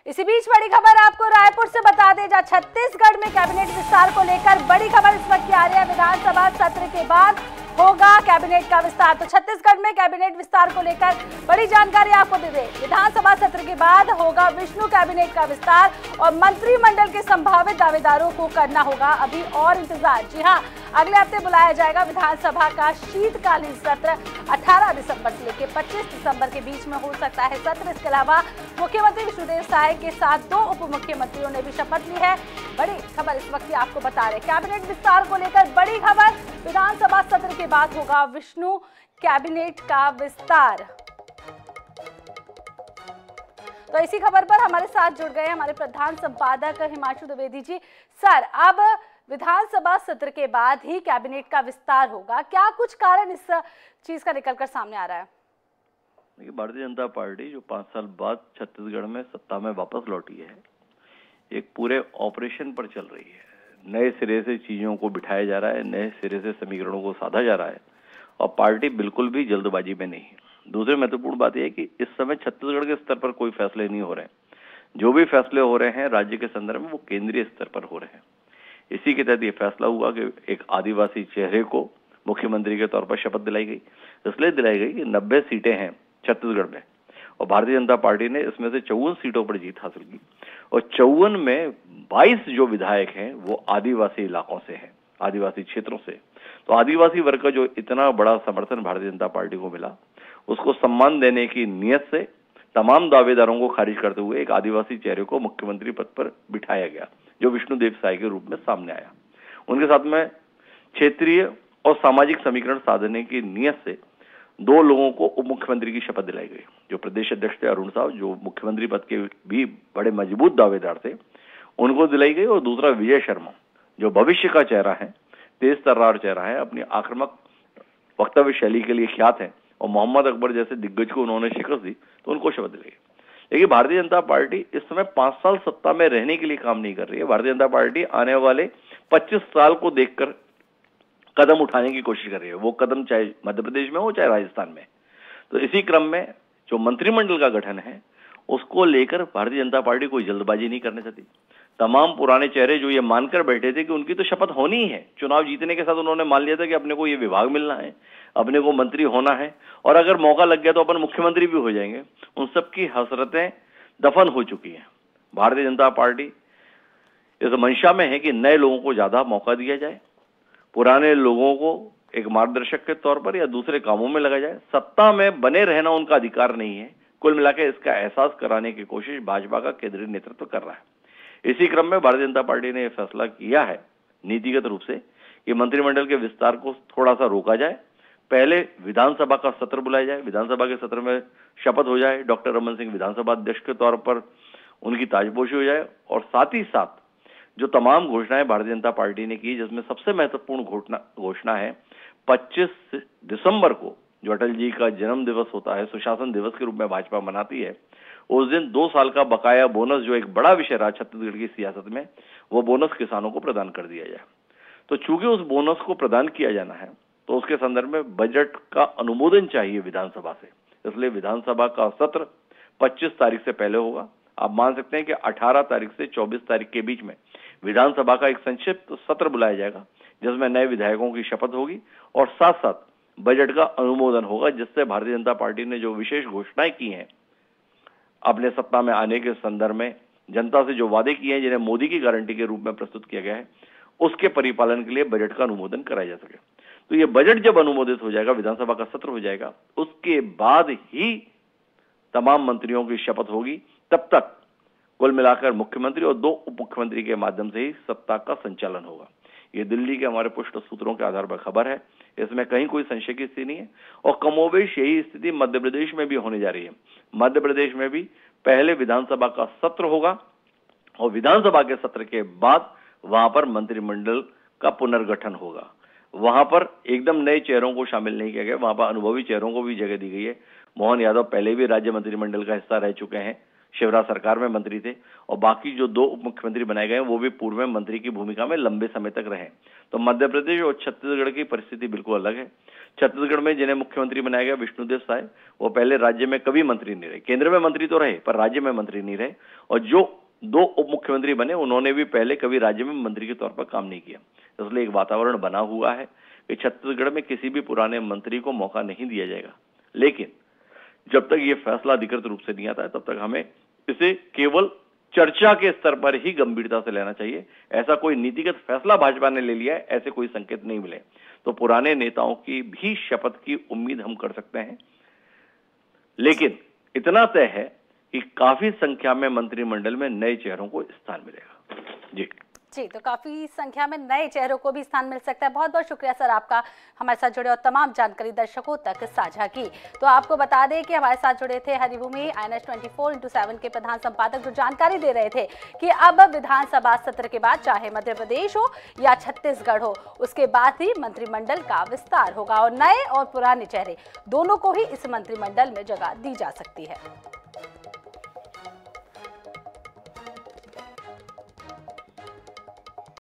इसी बीच बड़ी खबर आपको रायपुर से बता दें, जहां छत्तीसगढ़ में कैबिनेट विस्तार को लेकर बड़ी खबर इस वक्त आ रही है। विधानसभा सत्र के बाद होगा कैबिनेट का विस्तार। तो छत्तीसगढ़ में कैबिनेट विस्तार को लेकर बड़ी जानकारी आपको दे दें। विधानसभा सत्र के बाद होगा विष्णु कैबिनेट का विस्तार और मंत्रिमंडल के संभावित दावेदारों को करना होगा अभी और इंतजार। जी हां, अगले हफ्ते बुलाया जाएगा विधानसभा का शीतकालीन सत्र। 18 दिसंबर से लेकर 25 दिसंबर के बीच में हो सकता है सत्र। इसके अलावा मुख्यमंत्री विष्णुदेव साय के साथ 2 उप मुख्यमंत्रियों ने भी शपथ ली है। बड़ी खबर इस वक्त आपको बता रहे, कैबिनेट विस्तार को लेकर बड़ी खबर। विधानसभा सत्र के बाद होगा विष्णु कैबिनेट का विस्तार। तो इसी खबर पर हमारे साथ जुड़ गए हमारे प्रधान संपादक हिमांशु द्विवेदी जी। सर, अब विधानसभा सत्र के बाद ही कैबिनेट का विस्तार होगा, क्या कुछ कारण इस चीज का निकलकर सामने आ रहा है? देखिए, भारतीय जनता पार्टी जो 5 साल बाद छत्तीसगढ़ में सत्ता में वापस लौटी है, एक पूरे ऑपरेशन पर चल रही है। नए सिरे से चीजों को बिठाया जा रहा है, नए सिरे से समीकरणों को साधा जा रहा है और पार्टी बिल्कुल भी जल्दबाजी में नहीं है। दूसरी महत्वपूर्ण बात यह है कि इस समय छत्तीसगढ़ के स्तर पर कोई फैसले नहीं हो रहे हैं। जो भी फैसले हो रहे हैं राज्य के संदर्भ में वो केंद्रीय स्तर पर हो रहे हैं। इसी के तहत ये फैसला हुआ कि एक आदिवासी चेहरे को मुख्यमंत्री के तौर पर शपथ दिलाई गई। इसलिए दिलाई गई कि 90 सीटें हैं छत्तीसगढ़ में और भारतीय जनता पार्टी ने इसमें से 54 सीटों पर जीत हासिल की और 54 में 22 जो विधायक हैं वो आदिवासी इलाकों से हैं, आदिवासी क्षेत्रों से। तो आदिवासी वर्ग का जो इतना बड़ा समर्थन भारतीय जनता पार्टी को मिला, उसको सम्मान देने की नीयत से तमाम दावेदारों को खारिज करते हुए एक आदिवासी चेहरे को मुख्यमंत्री पद पर बिठाया गया, जो विष्णुदेव साय के रूप में सामने आया। उनके साथ में क्षेत्रीय और सामाजिक समीकरण साधने की नीयत से 2 लोगों को उप मुख्यमंत्री की शपथ दिलाई गई। जो प्रदेश अध्यक्ष थे अरुण साहब, जो मुख्यमंत्री पद के भी बड़े मजबूत दावेदार थे, उनको दिलाई गई। और दूसरा विजय शर्मा, जो भविष्य का चेहरा है, तेज तर्रार चेहरा है, अपनी आक्रामक वक्तव्य शैली के लिए ख्यात है और मोहम्मद अकबर जैसे दिग्गज को उन्होंने शिकस्त दी, तो उनको शपथ दिलाई गई। लेकिन भारतीय जनता पार्टी इस समय 5 साल सत्ता में रहने के लिए काम नहीं कर रही है। भारतीय जनता पार्टी आने वाले 25 साल को देखकर कदम उठाने की कोशिश कर रही है। वो कदम चाहे मध्य प्रदेश में हो चाहे राजस्थान में। तो इसी क्रम में जो मंत्रिमंडल का गठन है उसको लेकर भारतीय जनता पार्टी कोई जल्दबाजी नहीं करना चाहती। तमाम पुराने चेहरे जो ये मानकर बैठे थे कि उनकी तो शपथ होनी ही है, चुनाव जीतने के साथ उन्होंने मान लिया था कि अपने को ये विभाग मिलना है, अपने को मंत्री होना है और अगर मौका लग गया तो अपन मुख्यमंत्री भी हो जाएंगे। उन सबकी हसरतें दफन हो चुकी हैं। भारतीय जनता पार्टी इस मंशा में है कि नए लोगों को ज्यादा मौका दिया जाए, पुराने लोगों को एक मार्गदर्शक के तौर पर या दूसरे कामों में लगाया जाए। सत्ता में बने रहना उनका अधिकार नहीं है। कुल मिलाकर इसका एहसास कराने की कोशिश भाजपा का केंद्रीय नेतृत्व कर रहा है। इसी क्रम में भारतीय जनता पार्टी ने यह फैसला किया है नीतिगत रूप से कि मंत्रिमंडल के विस्तार को थोड़ा सा रोका जाए। पहले विधानसभा का सत्र बुलाया जाए, विधानसभा के सत्र में शपथ हो जाए, डॉक्टर रमन सिंह विधानसभा अध्यक्ष के तौर पर उनकी ताजपोशी हो जाए और साथ ही साथ जो तमाम घोषणाएं भारतीय जनता पार्टी ने की, जिसमें सबसे महत्वपूर्ण घोषणा है 25 दिसंबर को जो अटल जी का जन्म दिवस होता है, सुशासन दिवस के रूप में भाजपा मनाती है, उस दिन 2 साल का बकाया बोनस जो एक बड़ा विषय रहा छत्तीसगढ़ की सियासत में, वो बोनस किसानों को प्रदान कर दिया जाए। तो चूंकि उस बोनस को प्रदान किया जाना है तो उसके संदर्भ में बजट का अनुमोदन चाहिए विधानसभा से। इसलिए विधानसभा का सत्र 25 तारीख से पहले होगा। आप मान सकते हैं कि 18 तारीख से 24 तारीख के बीच में विधानसभा का एक संक्षिप्त सत्र बुलाया जाएगा, जिसमें नए विधायकों की शपथ होगी और साथ साथ बजट का अनुमोदन होगा, जिससे भारतीय जनता पार्टी ने जो विशेष घोषणाएं की हैं अपने सत्ता में आने के संदर्भ में, जनता से जो वादे किए हैं जिन्हें मोदी की गारंटी के रूप में प्रस्तुत किया गया है, उसके परिपालन के लिए बजट का अनुमोदन कराया जा सके। तो ये बजट जब अनुमोदित हो जाएगा, विधानसभा का सत्र हो जाएगा, उसके बाद ही तमाम मंत्रियों की शपथ होगी। तब तक कुल मिलाकर मुख्यमंत्री और 2 उप मुख्यमंत्री के माध्यम से ही सत्ता का संचालन होगा। ये दिल्ली के हमारे पुष्ट सूत्रों के आधार पर खबर है, इसमें कहीं कोई संशय की स्थिति नहीं है और कमोबेश यही स्थिति मध्य प्रदेश में भी होने जा रही है। मध्य प्रदेश में भी पहले विधानसभा का सत्र होगा और विधानसभा के सत्र के बाद वहां पर मंत्रिमंडल का पुनर्गठन होगा। वहां पर एकदम नए चेहरों को शामिल नहीं किया गया, वहां पर अनुभवी चेहरों को भी जगह दी गई है। मोहन यादव पहले भी राज्य मंत्रिमंडल का हिस्सा रह चुके हैं, शिवराज सरकार में मंत्री थे और बाकी जो 2 उप मुख्यमंत्री बनाए गए वो भी पूर्व में मंत्री की भूमिका में लंबे समय तक रहे। तो मध्य प्रदेश और छत्तीसगढ़ की परिस्थिति बिल्कुल अलग है। छत्तीसगढ़ में जिन्हें मुख्यमंत्री बनाया गया विष्णुदेव साय, वो पहले राज्य में कभी मंत्री नहीं रहे। केंद्र में मंत्री तो रहे पर राज्य में मंत्री नहीं रहे। और जो 2 उप मुख्यमंत्री बने उन्होंने भी पहले कभी राज्य में मंत्री के तौर पर काम नहीं किया। इसलिए एक वातावरण बना हुआ है कि छत्तीसगढ़ में किसी भी पुराने मंत्री को मौका नहीं दिया जाएगा। लेकिन जब तक ये फैसला अधिकृत रूप से नहीं आता है तब तक हमें इसे केवल चर्चा के स्तर पर ही गंभीरता से लेना चाहिए। ऐसा कोई नीतिगत फैसला भाजपा ने ले लिया है, ऐसे कोई संकेत नहीं मिले। तो पुराने नेताओं की भी शपथ की उम्मीद हम कर सकते हैं, लेकिन इतना तय है कि काफी संख्या में मंत्रिमंडल में नए चेहरों को स्थान मिलेगा। जी, तो काफी संख्या में नए चेहरों को भी स्थान मिल सकता है। बहुत बहुत शुक्रिया सर आपका हमारे साथ जुड़े और तमाम जानकारी दर्शकों तक साझा की। तो आपको बता दें कि हमारे साथ जुड़े थे हरिभूमि INS 24x7 के प्रधान संपादक, जो जानकारी दे रहे थे कि अब विधानसभा सत्र के बाद चाहे मध्य प्रदेश हो या छत्तीसगढ़ हो, उसके बाद ही मंत्रिमंडल का विस्तार होगा और नए और पुराने चेहरे दोनों को ही इस मंत्रिमंडल में जगह दी जा सकती है।